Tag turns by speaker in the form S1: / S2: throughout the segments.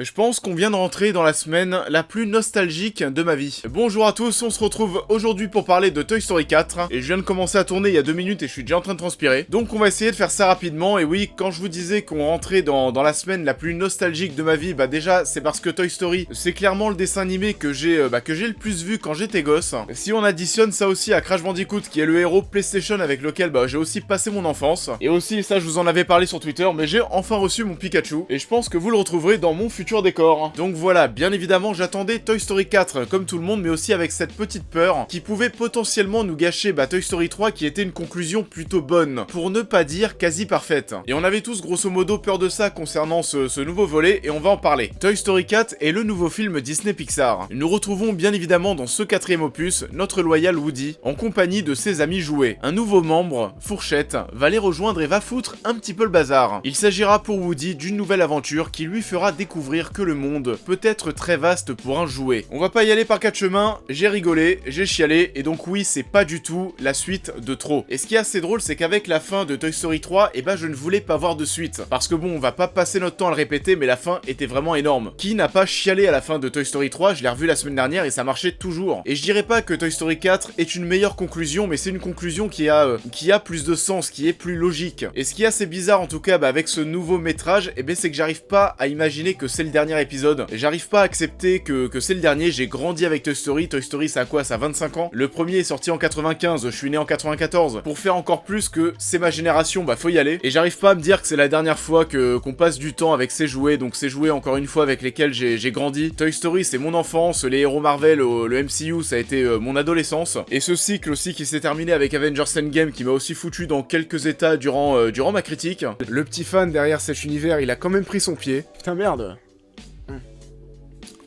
S1: Je pense qu'on vient de rentrer dans la semaine la plus nostalgique de ma vie. Bonjour à tous, on se retrouve aujourd'hui pour parler de Toy Story 4. Et je viens de commencer à tourner il y a 2 minutes et je suis déjà en train de transpirer. Donc on va essayer de faire ça rapidement. Et oui, quand je vous disais qu'on rentrait dans la semaine la plus nostalgique de ma vie, bah déjà c'est parce que Toy Story, c'est clairement le dessin animé que j'ai le plus vu quand j'étais gosse. Si on additionne ça aussi à Crash Bandicoot, qui est le héros PlayStation avec lequel j'ai aussi passé mon enfance. Et aussi, ça je vous en avais parlé sur Twitter, mais j'ai enfin reçu mon Pikachu. Et je pense que vous le retrouverez dans mon futur décor. Donc voilà, bien évidemment j'attendais Toy Story 4 comme tout le monde, mais aussi avec cette petite peur qui pouvait potentiellement nous gâcher Toy Story 3, qui était une conclusion plutôt bonne, pour ne pas dire quasi parfaite. Et on avait tous grosso modo peur de ça concernant ce nouveau volet, et on va en parler. Toy Story 4 est le nouveau film Disney Pixar. Nous retrouvons bien évidemment dans ce 4e opus notre loyal Woody, en compagnie de ses amis jouets. Un nouveau membre, Fourchette, va les rejoindre et va foutre un petit peu le bazar. Il s'agira pour Woody d'une nouvelle aventure qui lui fera découvrir que le monde peut être très vaste pour un jouet. On va pas y aller par 4 chemins, j'ai rigolé, j'ai chialé, et donc oui, c'est pas du tout la suite de trop. Et ce qui est assez drôle, c'est qu'avec la fin de Toy Story 3, je ne voulais pas voir de suite. Parce que bon, on va pas passer notre temps à le répéter, mais la fin était vraiment énorme. Qui n'a pas chialé à la fin de Toy Story 3? Je l'ai revu la semaine dernière et ça marchait toujours. Et je dirais pas que Toy Story 4 est une meilleure conclusion, mais c'est une conclusion qui a plus de sens, qui est plus logique. Et ce qui est assez bizarre en tout cas avec ce nouveau métrage, c'est que j'arrive pas à imaginer que c'est le dernier épisode. J'arrive pas à accepter que c'est le dernier. J'ai grandi avec Toy Story. Toy Story, ça a quoi? Ça a 25 ans. Le premier est sorti en 95, je suis né en 94. Pour faire encore plus que c'est ma génération, faut y aller. Et j'arrive pas à me dire que c'est la dernière fois qu'on passe du temps avec ces jouets. Donc ces jouets, encore une fois, avec lesquels j'ai grandi. Toy Story, c'est mon enfance. Les héros Marvel, le MCU, ça a été mon adolescence. Et ce cycle aussi qui s'est terminé avec Avengers Endgame, qui m'a aussi foutu dans quelques états durant ma critique. Le petit fan derrière cet univers, il a quand même pris son pied. Putain, merde.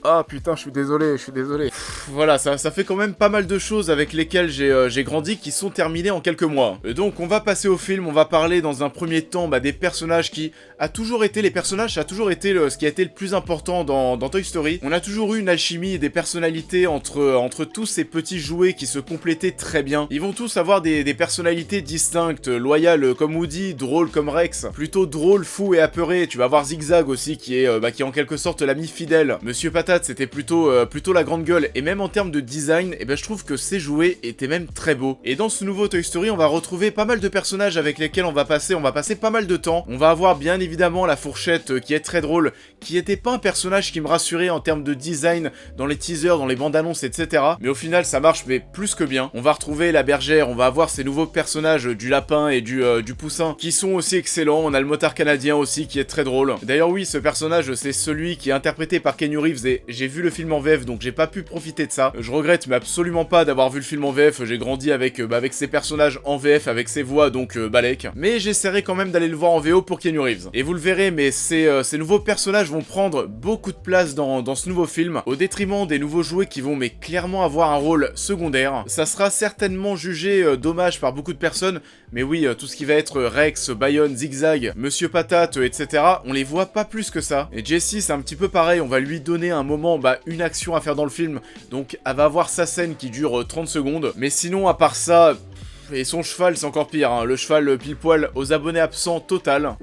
S1: Ah putain, je suis désolé. Voilà, ça fait quand même pas mal de choses avec lesquelles j'ai grandi qui sont terminées en quelques mois. Et donc on va passer au film, on va parler dans un premier temps des personnages qui a toujours été ce qui a été le plus important dans Toy Story. On a toujours eu une alchimie et des personnalités entre tous ces petits jouets qui se complétaient très bien. Ils vont tous avoir des personnalités distinctes, loyales comme Woody, drôles comme Rex, plutôt drôle, fou et apeuré. Tu vas avoir Zigzag aussi qui est en quelque sorte l'ami fidèle. Monsieur Patate, c'était plutôt la grande gueule, et même en termes de design, je trouve que ces jouets étaient même très beaux. Et dans ce nouveau Toy Story, on va retrouver pas mal de personnages avec lesquels on va passer pas mal de temps. On va avoir bien évidemment la Fourchette qui est très drôle, qui était pas un personnage qui me rassurait en termes de design dans les teasers, dans les bandes annonces, etc. Mais au final ça marche plus que bien. On va retrouver la bergère, on va avoir ces nouveaux personnages du lapin et du poussin qui sont aussi excellents. On a le motard canadien aussi qui est très drôle. D'ailleurs oui, ce personnage c'est celui qui est interprété par Keanu Reeves, et j'ai vu le film en VF, donc j'ai pas pu profiter de ça. Je regrette, mais absolument pas d'avoir vu le film en VF. J'ai grandi avec ces personnages en VF, avec ses voix, donc balèque. Mais j'essaierai quand même d'aller le voir en VO pour Keanu Reeves. Et vous le verrez, mais ces nouveaux personnages vont prendre beaucoup de place dans ce nouveau film, au détriment des nouveaux jouets qui vont clairement avoir un rôle secondaire. Ça sera certainement jugé dommage par beaucoup de personnes, mais oui, tout ce qui va être Rex, Bayonne, Zigzag, Monsieur Patate, etc., on les voit pas plus que ça. Et Jessie, c'est un petit peu pareil, on va lui donner un moment, une action à faire dans le film, donc elle va avoir sa scène qui dure 30 secondes, mais sinon, à part ça, et son cheval, c'est encore pire, hein, le cheval pile poil aux abonnés absents total.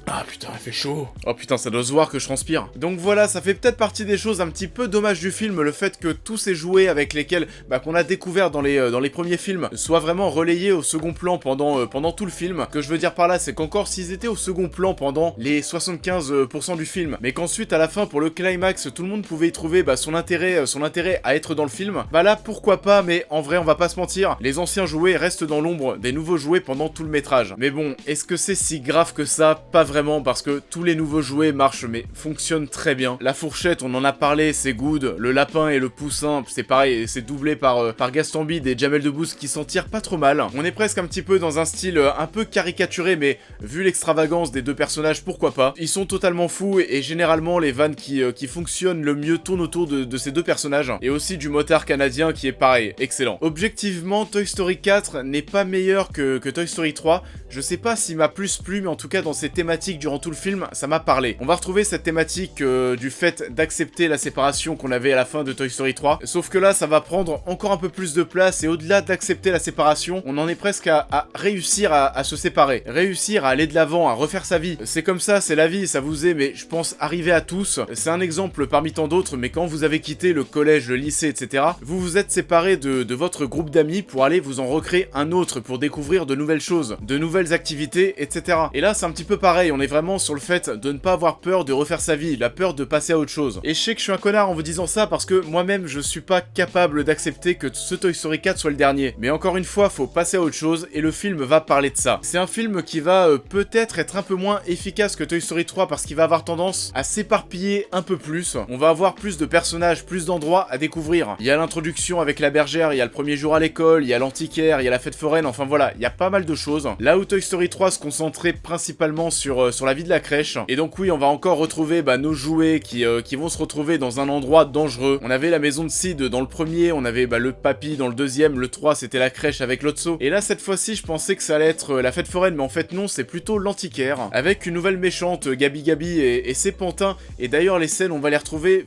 S1: Ah putain, il fait chaud. Oh putain, ça doit se voir que je transpire. Donc voilà, ça fait peut-être partie des choses un petit peu dommages du film, le fait que tous ces jouets avec lesquels qu'on a découvert dans les premiers films soient vraiment relayés au second plan pendant tout le film. Ce que je veux dire par là, c'est qu'encore s'ils étaient au second plan pendant les 75% du film, mais qu'ensuite à la fin pour le climax, tout le monde pouvait y trouver son intérêt à être dans le film, là pourquoi pas, mais en vrai on va pas se mentir, les anciens jouets restent dans l'ombre des nouveaux jouets pendant tout le métrage. Mais bon, est-ce que c'est si grave que ça? Pas vraiment, parce que tous les nouveaux jouets marchent mais fonctionnent très bien. La Fourchette, on en a parlé, c'est good. Le lapin et le poussin, c'est pareil, c'est doublé par Gaston Bide et Jamel Debbouze qui s'en tirent pas trop mal. On est presque un petit peu dans un style un peu caricaturé, mais vu l'extravagance des deux personnages, pourquoi pas. Ils sont totalement fous, et généralement les vannes qui fonctionnent le mieux tournent autour de ces deux personnages. Et aussi du motard canadien qui est pareil, excellent. Objectivement, Toy Story 4 n'est pas meilleur que Toy Story 3. Je sais pas s'il m'a plus plu, mais en tout cas dans ses thématiques thématique durant tout le film, ça m'a parlé. On va retrouver cette thématique du fait d'accepter la séparation qu'on avait à la fin de Toy Story 3, sauf que là, ça va prendre encore un peu plus de place, et au-delà d'accepter la séparation, on en est presque à réussir à se séparer, réussir à aller de l'avant, à refaire sa vie. C'est comme ça, c'est la vie, ça vous est, mais je pense arriver à tous. C'est un exemple parmi tant d'autres, mais quand vous avez quitté le collège, le lycée, etc., vous vous êtes séparé de votre groupe d'amis pour aller vous en recréer un autre, pour découvrir de nouvelles choses, de nouvelles activités, etc. Et là, c'est un petit peu pareil, on est vraiment sur le fait de ne pas avoir peur de refaire sa vie, la peur de passer à autre chose. Et je sais que je suis un connard en vous disant ça parce que moi-même, je suis pas capable d'accepter que ce Toy Story 4 soit le dernier. Mais encore une fois, faut passer à autre chose, et le film va parler de ça. C'est un film qui va peut-être être un peu moins efficace que Toy Story 3 parce qu'il va avoir tendance à s'éparpiller un peu plus. On va avoir plus de personnages, plus d'endroits à découvrir. Il y a l'introduction avec la bergère, il y a le premier jour à l'école, il y a l'antiquaire, il y a la fête foraine, enfin voilà, il y a pas mal de choses. Là où Toy Story 3 se concentrait principalement sur la vie de la crèche. Et donc oui, on va encore retrouver nos jouets qui vont se retrouver dans un endroit dangereux. On avait la maison de Sid dans le premier, on avait le papy dans le deuxième, le 3 c'était la crèche avec Lotso. Et là cette fois-ci je pensais que ça allait être la fête foraine, mais en fait non, c'est plutôt l'antiquaire, avec une nouvelle méchante, Gabi Gabi et ses pantins. Et d'ailleurs les scènes, on va les retrouver,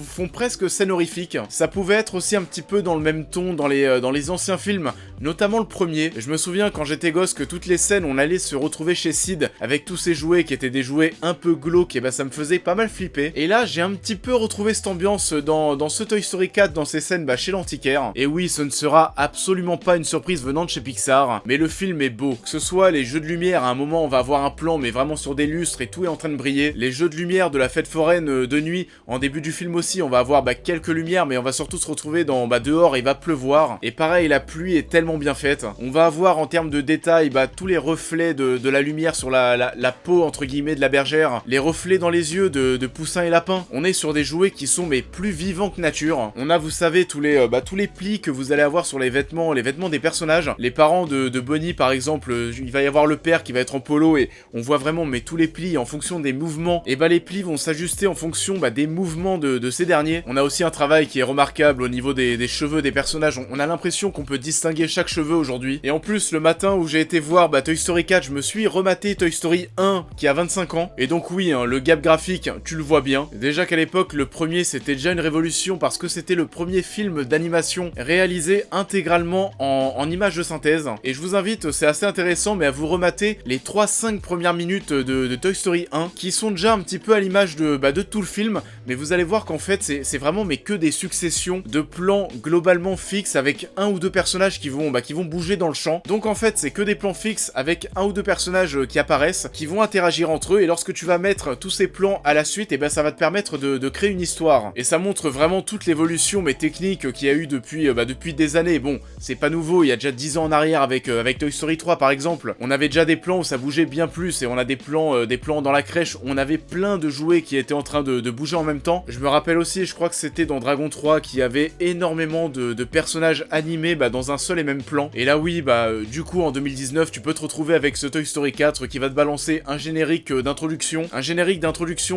S1: font presque scène horrifique. Ça pouvait être aussi un petit peu dans le même ton dans les anciens films, notamment le premier. Je me souviens quand j'étais gosse que toutes les scènes, on allait se retrouver chez Sid avec tous ses jouets qui étaient des jouets un peu glauques, et ça me faisait pas mal flipper. Et là j'ai un petit peu retrouvé cette ambiance dans ce Toy Story 4, dans ces scènes chez l'antiquaire. Et oui, ce ne sera absolument pas une surprise venant de chez Pixar, mais le film est beau. Que ce soit les jeux de lumière, à un moment on va avoir un plan mais vraiment sur des lustres et tout est en train de briller. Les jeux de lumière de la fête foraine de nuit, en début du film aussi, on va avoir quelques lumières, mais on va surtout se retrouver dans dehors, il va pleuvoir. Et pareil, la pluie est tellement bien faite. On va avoir en termes de détails tous les reflets de la lumière sur la peau entre guillemets de la bergère, les reflets dans les yeux de Poussin et Lapin. On est sur des jouets qui sont plus vivants que nature. On a, vous savez, tous les plis que vous allez avoir sur les vêtements des personnages. Les parents de Bonnie par exemple, il va y avoir le père qui va être en polo et on voit vraiment tous les plis en fonction des mouvements. Et les plis vont s'ajuster en fonction des mouvements de ces derniers. On a aussi un travail qui est remarquable au niveau des cheveux des personnages. On a l'impression qu'on peut distinguer chaque cheveu aujourd'hui. Et en plus, le matin où j'ai été voir Toy Story 4, je me suis rematé Toy Story 1 qui a 25 ans. Et donc oui, le gap graphique, tu le vois bien. Déjà qu'à l'époque, le premier c'était déjà une révolution parce que c'était le premier film d'animation réalisé intégralement en images de synthèse. Et je vous invite, c'est assez intéressant, mais à vous remater les 3-5 premières minutes de Toy Story 1 qui sont déjà un petit peu à l'image de tout le film, mais vous allez voir qu'en fait c'est vraiment que des successions de plans globalement fixes avec un ou deux personnages qui vont bouger dans le champ. Donc en fait c'est que des plans fixes avec un ou deux personnages qui apparaissent, qui vont interagir entre eux, et lorsque tu vas mettre tous ces plans à la suite, et ça va te permettre de créer une histoire. Et ça montre vraiment toute l'évolution technique qu'il y a eu depuis des années. Bon, c'est pas nouveau, il y a déjà 10 ans en arrière avec Toy Story 3 par exemple, on avait déjà des plans où ça bougeait bien plus, et on a des plans dans la crèche où on avait plein de jouets qui étaient en train de bouger en même temps. Je me rappelle aussi, je crois que c'était dans Dragon 3 qui avait énormément de personnages animés dans un seul et même plan. Et là oui, du coup en 2019 tu peux te retrouver avec ce Toy Story 4 qui va te balancer un générique d'introduction,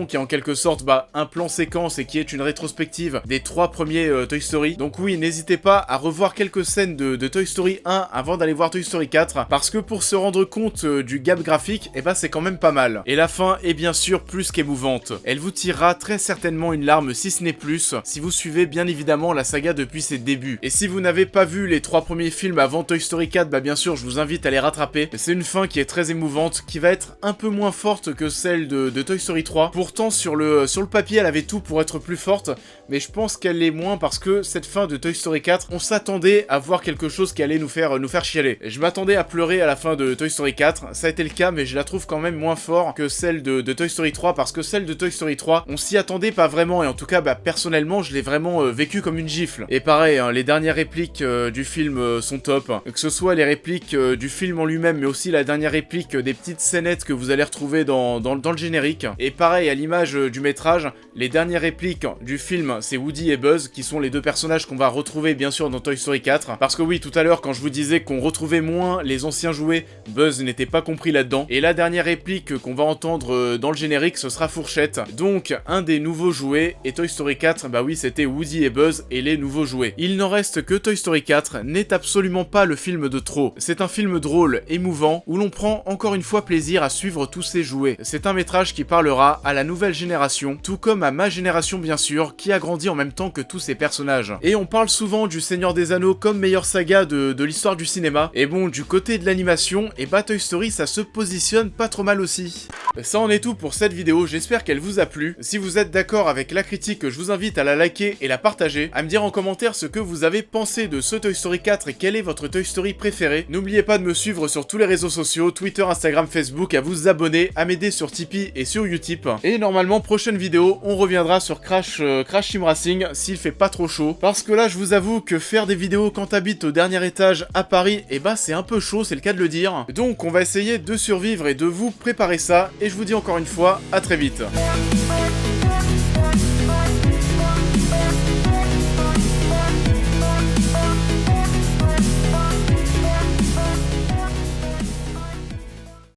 S1: qui est en quelque sorte un plan séquence et qui est une rétrospective des 3 premiers Toy Story. Donc oui, n'hésitez pas à revoir quelques scènes de Toy Story 1 avant d'aller voir Toy Story 4, parce que pour se rendre compte du gap graphique, c'est quand même pas mal. Et la fin est bien sûr plus qu'émouvante. Elle vous tirera très certainement une larme, si ce n'est plus, si vous suivez bien évidemment la saga depuis ses débuts. Et si vous n'avez pas vu les 3 premiers films avant Toy Story 4, bien sûr je vous invite à les rattraper. C'est une fin qui est très émouvante, qui va être un peu moins forte que celle de Toy Story 3. Pourtant sur le papier elle avait tout pour être plus forte, mais je pense qu'elle l'est moins parce que cette fin de Toy Story 4, on s'attendait à voir quelque chose qui allait nous faire chialer. Je m'attendais à pleurer à la fin de Toy Story 4, ça a été le cas, mais je la trouve quand même moins fort que celle de Toy Story 3, parce que celle de Toy Story 3, on s'y attendait pas vraiment, et en tout cas personnellement je l'ai vraiment vécu comme une gifle. Et pareil, les dernières répliques du film sont top, que ce soit les répliques du film en lui-même, mais aussi la dernière réplique des petites scénettes que vous allez retrouver dans le générique. Et pareil, à l'image du métrage, les dernières répliques du film, c'est Woody et Buzz, qui sont les deux personnages qu'on va retrouver bien sûr dans Toy Story 4, parce que oui, tout à l'heure quand je vous disais qu'on retrouvait moins les anciens jouets, Buzz n'était pas compris là-dedans. Et la dernière réplique qu'on va entendre dans le générique, ce sera Fourchette, donc un des nouveaux jouets. Et Toy Story 4, oui, c'était Woody et Buzz et les nouveaux jouets. Il n'en reste que Toy Story 4 n'est absolument pas le film de trop. C'est un film drôle, émouvant, où l'on prend encore une fois plaisir à suivre tous ces jouets. C'est un métrage qui parlera à la nouvelle génération, tout comme à ma génération bien sûr, qui a grandi en même temps que tous ces personnages. Et on parle souvent du Seigneur des Anneaux comme meilleure saga de l'histoire du cinéma, et bon, du côté de l'animation, et bah Toy Story ça se positionne pas trop mal aussi. Ça en est tout pour cette vidéo, j'espère qu'elle vous a plu. Si vous êtes d'accord avec la critique, je vous invite à la liker et la partager, à me dire en commentaire ce que vous avez pensé de ce Toy Story 4 et quel est votre Toy Story préféré. N'oubliez pas de me suivre sur tous les réseaux sociaux, Twitter, Instagram, Facebook, à vous abonner, à m'aider sur Tipeee et sur Utip. Et normalement, prochaine vidéo, on reviendra sur Crash Team Racing s'il fait pas trop chaud. Parce que là, je vous avoue que faire des vidéos quand t'habites au dernier étage à Paris, et bah c'est un peu chaud, c'est le cas de le dire. Donc on va essayer de survivre et de vous préparer ça, et je vous dis encore une fois, à très vite.